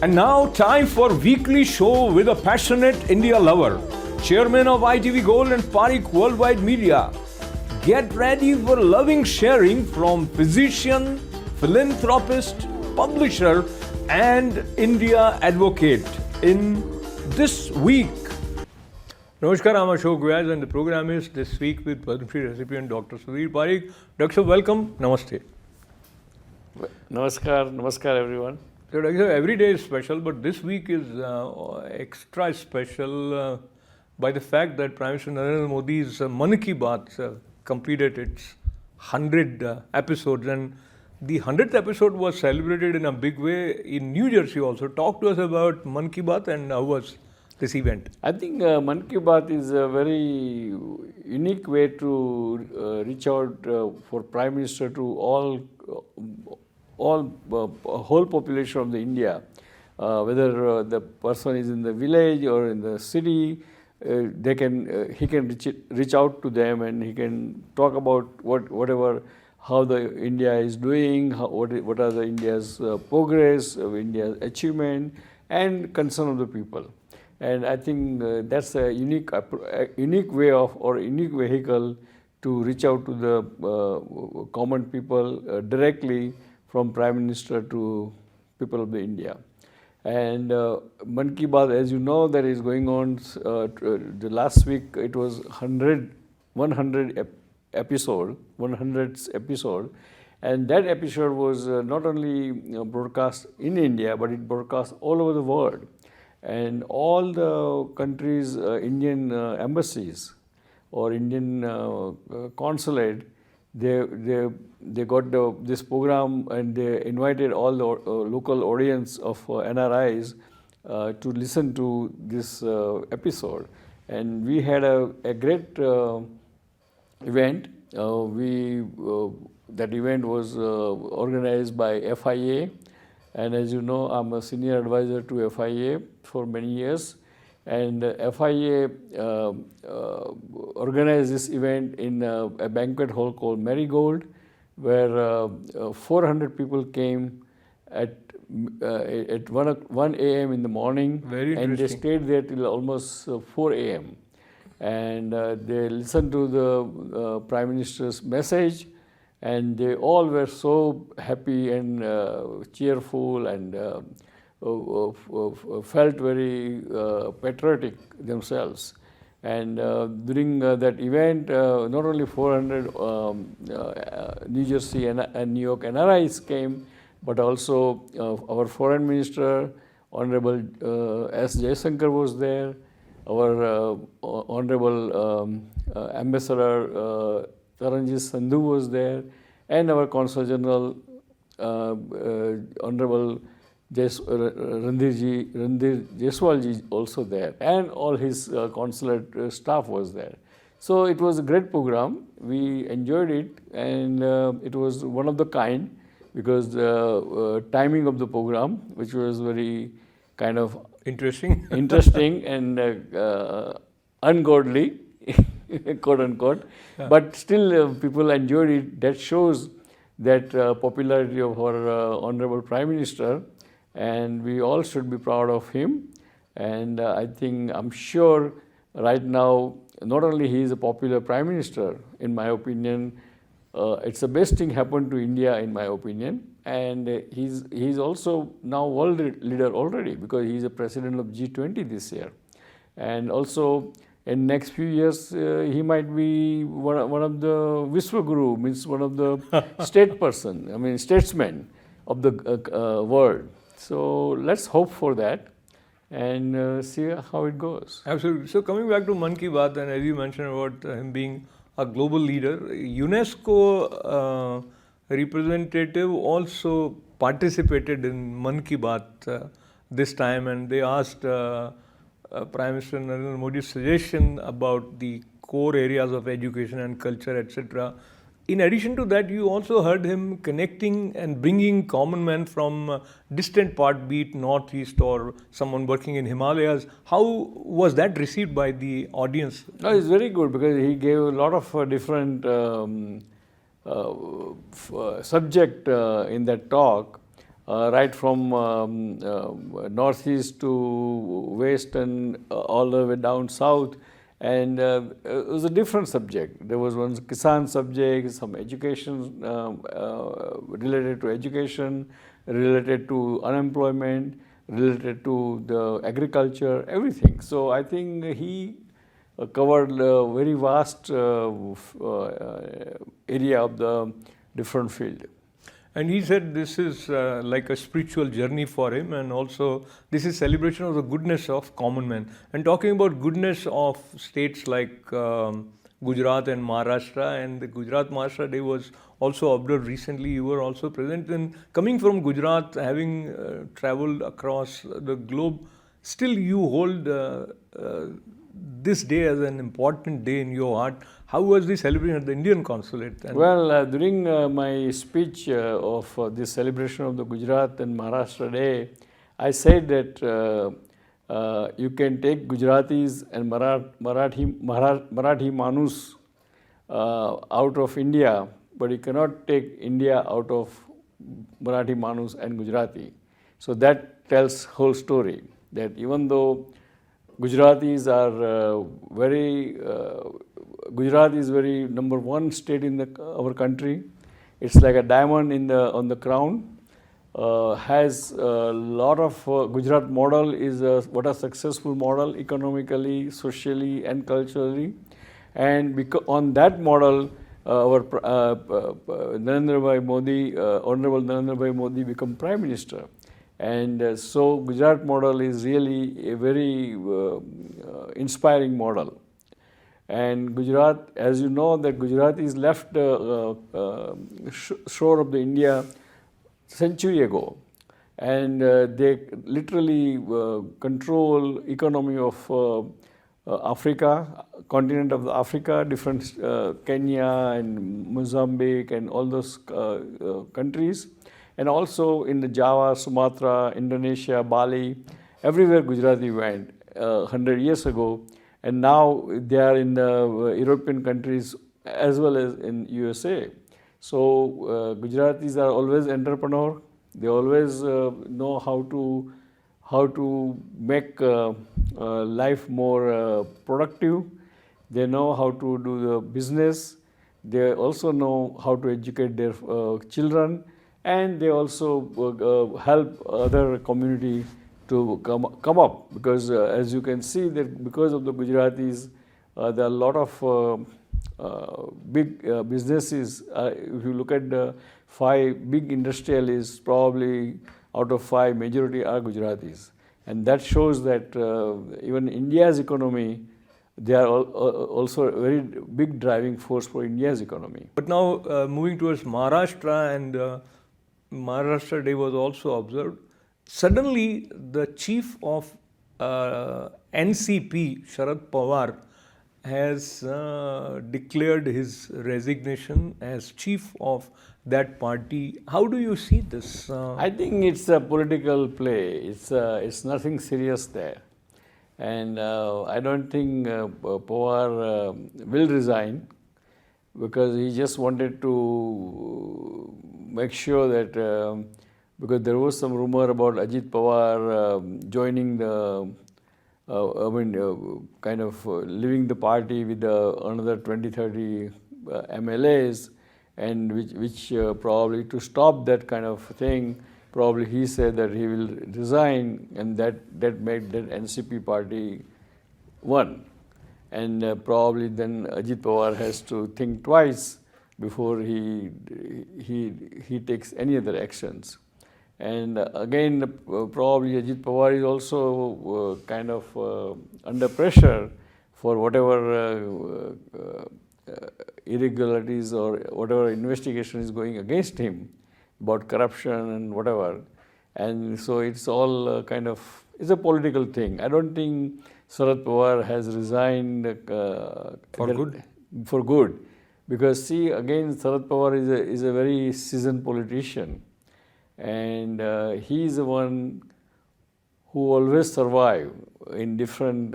And now, time for weekly show with a passionate India lover, chairman of ITV Gold and Parikh Worldwide Media. Get ready for loving sharing from physician, philanthropist, publisher, and India advocate in this week. Namaskar, I'm Ashok Vyas and the program is This Week with Padma Shri recipient Dr. Sudhir Parikh. Dr. welcome. Namaste. Namaskar everyone. So, Dr. every day is special, but this week is extra special by the fact that Prime Minister Narendra Modi's Mann Ki Baat completed its 100 episodes, and the 100th episode was celebrated in a big way in New Jersey also. Talk to us about Mann Ki Baat and how was this event? I think Mann Ki Baat is a very unique way to reach out for Prime Minister to all whole population of the India, whether the person is in the village or in the city. He can reach out to them and he can talk about how the India is doing, what are the India's progress, India's achievement, and concern of the people. And I think that's a unique way of or unique vehicle to reach out to the common people directly from Prime Minister to people of the India. And Mann Ki Baat, as you know, that is going on. The last week it was 100th episode, and that episode was not only broadcast in India, but it broadcast all over the world. And all the countries' Indian embassies or Indian consulate, they got this program and they invited all the local audience of NRIs to listen to this episode. And we had a great event. That event was organized by FIA. And as you know, I'm a senior advisor to FIA for many years. And FIA organized this event in a banquet hall called Marigold, where 400 people came at 1 a.m. in the morning. And they stayed there till almost 4 a.m. And they listened to the Prime Minister's message. And they all were so happy and cheerful and felt very patriotic themselves. And during that event, not only 400 New Jersey and New York NRIs came, but also our Foreign Minister, Honorable S. Jaishankar was there, our Honorable Ambassador Taranjit Sandhu was there, and our Consul General, Honorable Randhir Jaiswal ji also there, and all his consulate staff was there. So it was a great program. We enjoyed it, and it was one of the kind, because the timing of the program, which was very kind of interesting and ungodly, quote unquote, but still people enjoyed it. That shows that popularity of our Honorable Prime Minister, and we all should be proud of him. And I'm sure right now, not only he is a popular Prime Minister, in my opinion, it's the best thing happened to India, in my opinion. And he's also now world leader already, because he's a president of G20 this year. And also in next few years, he might be one of the Vishwaguru, means one of the statesmen of the world. So let's hope for that and see how it goes. Absolutely. So coming back to Mann Ki Baat, and as you mentioned about him being a global leader, UNESCO representative also participated in Mann Ki Baat this time, and they asked Prime Minister Narendra Modi's suggestion about the core areas of education and culture, etc. In addition to that, you also heard him connecting and bringing common men from distant part, be it northeast or someone working in Himalayas. How was that received by the audience? No, it's very good, because he gave a lot of different subject in that talk. right from northeast to west and all the way down south. And it was a different subject. There was one Kisan subject, some education related to education, related to unemployment, related to the agriculture, everything. So I think he covered a very vast area of the different field. And he said this is like a spiritual journey for him, and also this is celebration of the goodness of common man. And talking about goodness of states like Gujarat and Maharashtra, and the Gujarat Maharashtra Day was also observed recently. You were also present. And coming from Gujarat, having traveled across the globe, still you hold this day as an important day in your heart. How was the celebration at the Indian consulate? And well, during my speech of this celebration of the Gujarat and Maharashtra Day, I said that you can take Gujaratis and Marathi Manus out of India, but you cannot take India out of Marathi Manus and Gujarati. So that tells whole story, that even though Gujaratis are Gujarat is very number one state in our country. It's like a diamond on the crown. Has a lot of Gujarat model is what a successful model economically, socially, and culturally. And on that model, our Narendra Bhai Modi, Honorable Narendra Bhai Modi, become Prime Minister. And so Gujarat model is really a very inspiring model. And Gujarat, as you know, that Gujaratis left the shore of the India century ago, and they literally control economy of Africa, continent of Africa, different Kenya and Mozambique and all those countries, and also in the Java, Sumatra, Indonesia, Bali, everywhere Gujarati went 100 years ago. And now they are in the European countries as well as in USA. So Gujaratis are always entrepreneur. They always know how to make life more productive. They know how to do the business. They also know how to educate their children, and they also help other community to come up, because as you can see that because of the Gujaratis, there are a lot of big businesses. If you look at the 5 big industrialists, probably out of 5, majority are Gujaratis. And that shows that even India's economy, they are also a very big driving force for India's economy. But now moving towards Maharashtra, and Maharashtra Day was also observed. Suddenly, the chief of NCP, Sharad Pawar, has declared his resignation as chief of that party. How do you see this? I think it's a political play. It's nothing serious there. And I don't think Pawar will resign, because he just wanted to make sure that because there was some rumor about Ajit Pawar joining the, kind of leaving the party with another 20-30 MLAs, and which probably to stop that kind of thing, probably he said that he will resign, and that made that NCP party won. And probably then Ajit Pawar has to think twice before he takes any other actions. And again, probably Ajit Pawar is also kind of under pressure for whatever irregularities or whatever investigation is going against him about corruption and whatever. And so it's all it's a political thing. I don't think Sharad Pawar has resigned for good. Because see, again, Sharad Pawar is a very seasoned politician. And he is the one who always survived in different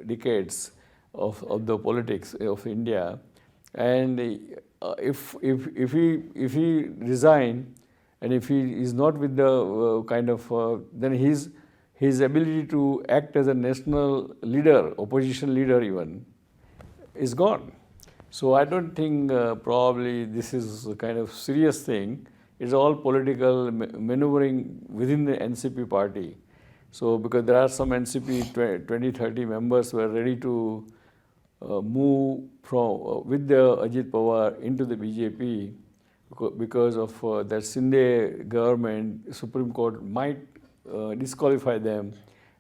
decades of the politics of India. And if he resign, And if he is not with the then his ability to act as a national leader, opposition leader even, is gone. So I don't think probably this is a kind of serious thing. It's all political maneuvering within the NCP party. So because there are some NCP 20-30 members who are ready to move from with the Ajit Pawar into the BJP because of that Shinde government, Supreme Court might disqualify them,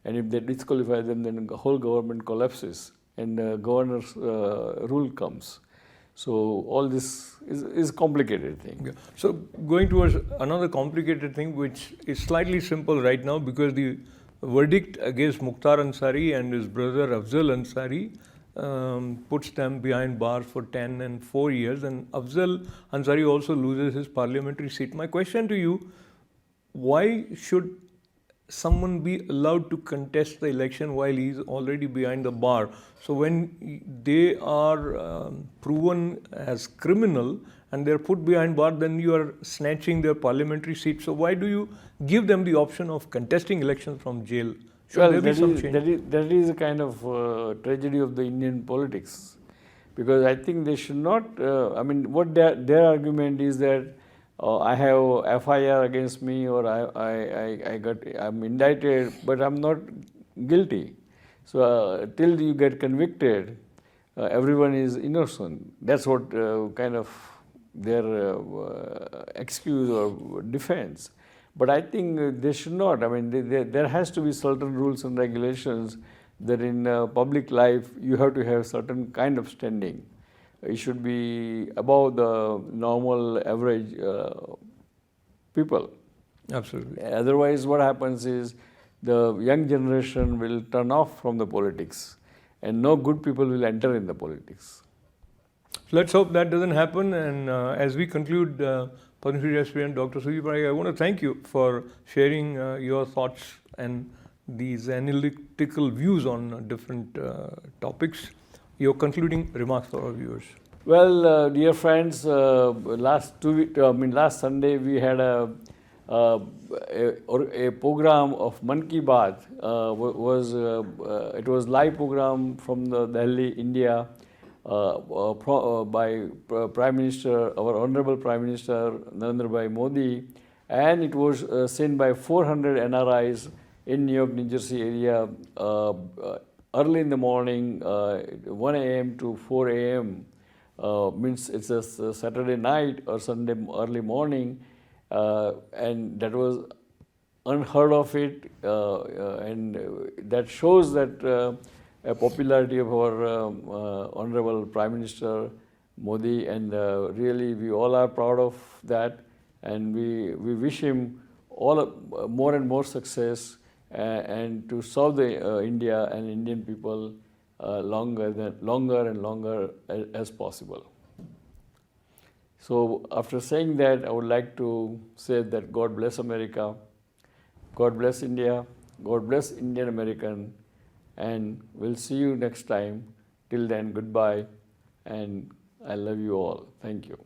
and if they disqualify them, then the whole government collapses and the governor's rule comes. So all this is complicated thing. Yeah. So going towards another complicated thing, which is slightly simple right now, because the verdict against Mukhtar Ansari and his brother Afzal Ansari puts them behind bars for 10 and 4 years, and Afzal Ansari also loses his parliamentary seat. My question to you, why should someone be allowed to contest the election while he is already behind the bar? So when they are proven as criminal and they are put behind bar, then you are snatching their parliamentary seat. So why do you give them the option of contesting elections from jail? Should there be some change? That is a kind of tragedy of the Indian politics, because I think they should not. What their argument is that I have FIR against me, or I'm indicted, but I'm not guilty. So till you get convicted, everyone is innocent. That's what kind of their excuse or defense. But I think they should not. There has to be certain rules and regulations that in public life you have to have certain kind of standing. It should be above the normal average people. Absolutely. Otherwise, what happens is the young generation will turn off from the politics, and no good people will enter in the politics. So let's hope that doesn't happen. And as we conclude, Padma Shri Recipient Dr. Sudhir Parikh, I want to thank you for sharing your thoughts and these analytical views on different topics. Your concluding remarks for our viewers. Well, dear friends, last Sunday we had a program of Man Ki Baat. It was live program from the Delhi, India, by Prime Minister, our Honorable Prime Minister Narendra Bhai Modi, and it was seen by 400 NRIs in New York, New Jersey area. Early in the morning, 1 a.m. to 4 a.m. Means it's a Saturday night or Sunday early morning, and that was unheard of it, and that shows that a popularity of our Honorable Prime Minister Modi, and really we all are proud of that, and we wish him all more and more success, and to serve the India and Indian people longer and longer as possible. So after saying that, I would like to say that God bless America, God bless India, God bless Indian American, and we'll see you next time. Till then, goodbye, and I love you all. Thank you.